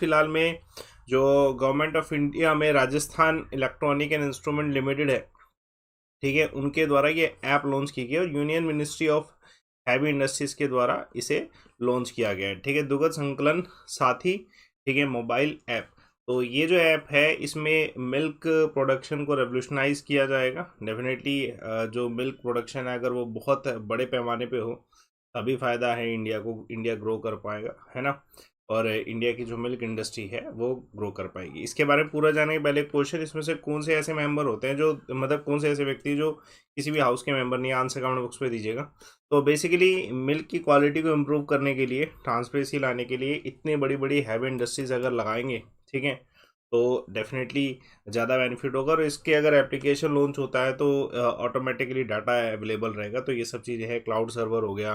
फिलहाल में जो गवर्नमेंट ऑफ इंडिया में Rajasthan electronic and instrument limited है, ठीक है, उनके द्वारा ये ऐप लॉन्च की गई और union ministry of heavy industries के द्वारा इसे लॉन्च किया गया है, ठीक है। दुग्ध संकलन साथी, ठीक है, मोबाइल ऐप। तो ये जो ऐप है इसमें मिल्क प्रोडक्शन को रेवोल्यूशनाइज किया जाएगा डेफिनेटली। जो मिल्क प्रोडक्शन है अगर वो बहुत बड़े पैमाने पे हो तभी फ़ायदा है इंडिया को, इंडिया ग्रो कर पाएगा, है ना। और इंडिया की जो मिल्क इंडस्ट्री है वो ग्रो कर पाएगी। इसके बारे में पूरा जानने के पहले एक क्वेश्चन, इसमें से कौन से ऐसे मेंबर होते हैं जो, मतलब कौन से ऐसे व्यक्ति जो किसी भी हाउस के मेंबर नहीं, आंसर कमेंट बॉक्स पे दीजिएगा। तो बेसिकली मिल्क की क्वालिटी को इम्प्रूव करने के लिए, ट्रांसपेरेंसी लाने के लिए इतनी बड़ी बड़ी हैवी इंडस्ट्रीज अगर लगाएंगे, ठीक है, तो डेफिनेटली ज़्यादा बेनिफिट होगा। और इसके अगर एप्लीकेशन लॉन्च होता है तो ऑटोमेटिकली डाटा अवेलेबल रहेगा। तो ये सब चीज़ें हैं, क्लाउड सर्वर हो गया,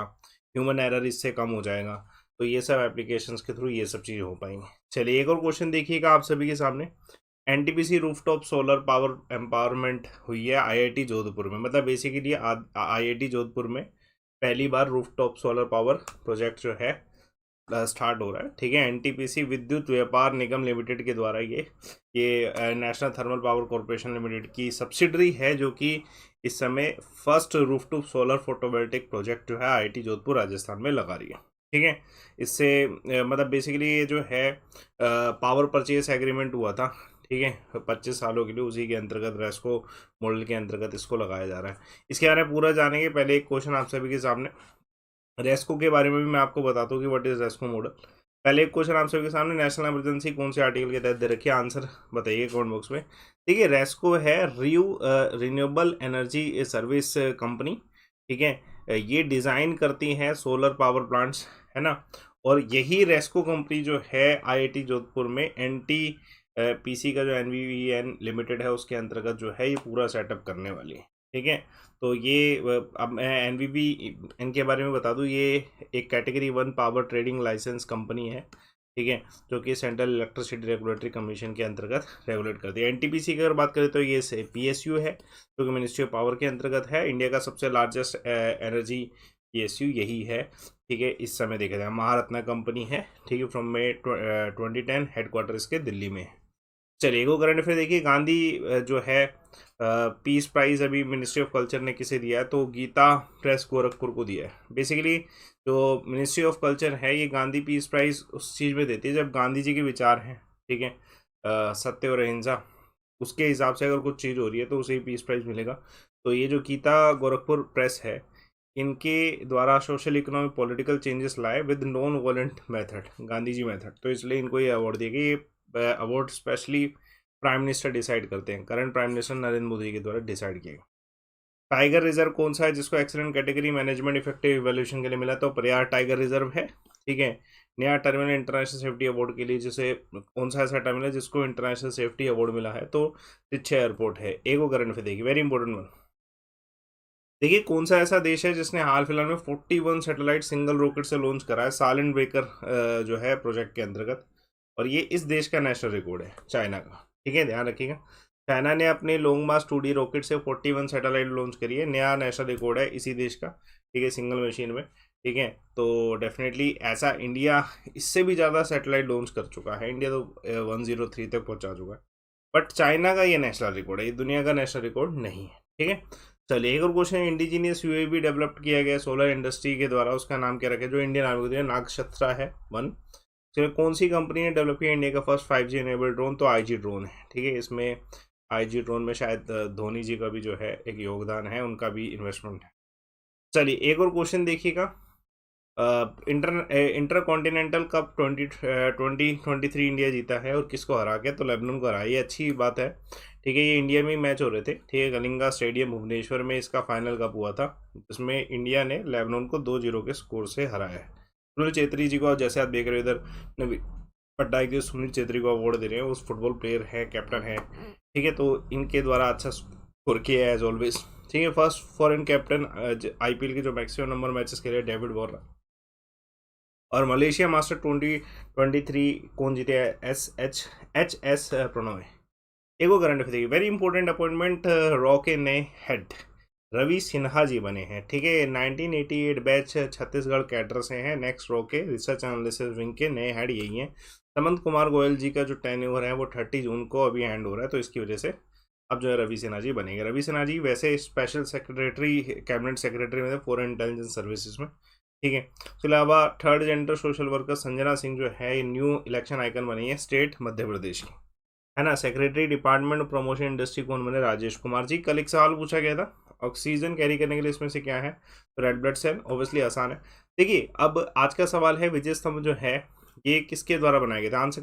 ह्यूमन एरर इससे कम हो जाएगा। तो ये सब एप्लीकेशंस के थ्रू ये सब चीज़ें हो पाएंगी। चलिए एक और क्वेश्चन देखिएगा आप सभी के सामने। NTPC rooftop solar power empowerment हुई है आईआईटी जोधपुर में, मतलब बेसिकली आईआईटी जोधपुर में पहली बार रूफटॉप सोलर पावर प्रोजेक्ट जो है स्टार्ट हो रहा है, ठीक है। एनटीपीसी विद्युत व्यापार निगम लिमिटेड के द्वारा ये national thermal power corporation limited की सब्सिडरी है, जो कि इस समय first rooftop solar photovoltaic project जो है आईआईटी जोधपुर राजस्थान में लगा रही है, ठीक है। इससे मतलब बेसिकली ये जो है पावर परचेस एग्रीमेंट हुआ था, ठीक है, 25 सालों के लिए, उसी के अंतर्गत रेस्को मॉडल के अंतर्गत इसको लगाया जा रहा है। इसके बारे में पूरा जानेंगे। पहले एक क्वेश्चन आप सभी के सामने रेस्को के बारे में भी मैं आपको बताता हूँ कि व्हाट इज रेस्को मॉडल। पहले एक क्वेश्चन आप सभी के सामने, नेशनल इमरजेंसी कौन से आर्टिकल के तहत दे रखी है, आंसर बताइए कमेंट बॉक्स में। देखिए रेस्को है रिन्यूएबल एनर्जी सर्विस कंपनी, ठीक है। ये डिज़ाइन करती हैं सोलर पावर प्लांट्स, है ना। और यही रेस्को कंपनी जो है आईआईटी जोधपुर में एनटी पीसी का जो एनवीवीएन लिमिटेड है उसके अंतर्गत जो है ये पूरा सेटअप करने वाली है, ठीक है। तो ये अब मैं एनवीबी इनके बारे में बता दूं, ये एक category 1 power trading license company है, ठीक है, जो कि सेंट्रल इलेक्ट्रिसिटी रेगुलेटरी कमीशन के अंतर्गत रेगुलेट करती है। एनटीपीसी की अगर बात करें तो ये पीएसयू है, जो कि मिनिस्ट्री ऑफ पावर के अंतर्गत है। इंडिया का सबसे लार्जेस्ट एनर्जी पीएसयू यही है, ठीक है। इस समय देखा जाए महारत्ना कंपनी है, ठीक है, फ्रॉम मे 2010, हेडक्वार्टर इसके दिल्ली में है। चलिए एक करंट अफेयर देखिए। गांधी जो है पीस प्राइज अभी मिनिस्ट्री ऑफ कल्चर ने किसे दिया है, तो गीता प्रेस गोरखपुर को दिया है। बेसिकली जो मिनिस्ट्री ऑफ कल्चर है ये गांधी पीस प्राइज उस चीज़ में देती है जब गांधी जी के विचार हैं, ठीक है, सत्य और अहिंसा, उसके हिसाब से अगर कुछ चीज़ हो रही है तो उसे ही पीस प्राइज मिलेगा। तो ये जो गीता गोरखपुर प्रेस है, इनके द्वारा सोशल इकोनॉमिक पॉलिटिकल चेंजेस लाए with non violent method, Gandhi ji method, तो इसलिए इनको ये अवार्ड दिया गया। ये award specially prime minister decide करते हैं, current prime minister Narendra Modi के द्वारा डिसाइड किया गया। टाइगर रिजर्व कौन सा है जिसको excellent category management effective evaluation के लिए मिला, तो प्रयाग टाइगर रिजर्व है, ठीक है। नया टर्मिनल इंटरनेशनल सेफ्टी अवार्ड के लिए, जिसे कौन सा ऐसा टर्मिनल जिसको इंटरनेशनल सेफ्टी अवार्ड मिला है, तो तिच्छे एयरपोर्ट है। एक वो करंट फिर देखिए, वेरी इंपॉर्टेंट वन। देखिए कौन सा ऐसा देश है जिसने हाल फिलहाल में 41 सैटेलाइट सिंगल रॉकेट से लॉन्च करा है साइलेंट ब्रेकर जो है प्रोजेक्ट के अंतर्गत, और ये इस देश का नेशनल रिकॉर्ड है, चाइना का, ठीक है, ध्यान रखिएगा। चाइना ने अपने लॉन्ग मार्च 2D रॉकेट से 41 सैटेलाइट लॉन्च करी है, नया नेशनल रिकॉर्ड है इसी देश का, ठीक है, सिंगल मशीन में, ठीक है। तो डेफिनेटली ऐसा इंडिया इससे भी ज़्यादा सैटेलाइट लॉन्च कर चुका है, इंडिया तो 103 तक पहुंचा चुका है, बट चाइना का ये नेशनल रिकॉर्ड है, ये दुनिया का नेशनल रिकॉर्ड नहीं है, ठीक है। चलिए एक और क्वेश्चन, इंडिजीनियस यूएवी डेवलप किया गया सोलर इंडस्ट्री के द्वारा, उसका नाम क्या रखा है, जो इंडियन आर्मी नागशस्त्रा है 1। चलिए कौन सी कंपनी ने डेवलप किया इंडिया का फर्स्ट 5G इनेबल्ड ड्रोन, तो आईजी ड्रोन है, ठीक है। इसमें आईजी ड्रोन में शायद धोनी जी का भी जो है एक योगदान है, उनका भी इन्वेस्टमेंट है। चलिए एक और क्वेश्चन देखिएगा। इंटर कॉन्टिनेंटल कप 2023 इंडिया जीता है और किसको हरा के, तो लेबनान को हरा, ये अच्छी बात है, ठीक है। ये इंडिया में ही मैच हो रहे थे, ठीक है, कलिंगा स्टेडियम भुवनेश्वर में इसका फाइनल कप हुआ था, जिसमें इंडिया ने लेबनान को 2-0 के स्कोर से हराया है। सुनील चेत्री जी को, जैसे आप देख रहे हो इधर नवी पट्टाई के सुनील चेत्री को अवार्ड दे रहे हैं, उस फुटबॉल प्लेयर है, कैप्टन है, ठीक है, तो इनके द्वारा अच्छा स्कोर किया है एज ऑलवेज, ठीक है। फर्स्ट फॉरेन कैप्टन आईपीएल के जो मैक्सिमम नंबर मैचेस खेले डेविड वॉर्नर। और मलेशिया मास्टर 2023 कौन जीते हैं, एच एस प्रणॉय। एक वो current affair, very important appointment raw के नए हेड, रवि सिन्हा जी बने हैं। ठीक है, 1988 बैच छत्तीसगढ़ कैडर से हैं। नेक्स्ट रो के रिसर्च एनालिसिस विंग के नए हेड यही हैं। समंत कुमार गोयल जी का जो टेन्योर है वो 30 जून को अभी एंड हो रहा है, तो इसकी वजह से अब जो है रवि सिन्हा जी बनेंगे। रवि सिन्हा जी वैसे स्पेशल सेक्रेटरी, कैबिनेट सेक्रेटरी में थे फॉरेन इंटेलिजेंस सर्विसेज में। ठीक है, उसके अलावा third gender social worker Sanjana Singh जो है न्यू इलेक्शन आइकन बनी है, स्टेट मध्य प्रदेश की, है ना। सेक्रेटरी डिपार्टमेंट प्रमोशन इंडस्ट्री कौन बने? राजेश कुमार जी। कल एक सवाल पूछा गया था, ऑक्सीजन कैरी करने के लिए इसमें से क्या है? तो रेड ब्लड सेल, ऑब्वियसली आसान है। देखिए अब आज का सवाल है विजय स्तंभ जो है ये किसके द्वारा बनाया गया था? आंसर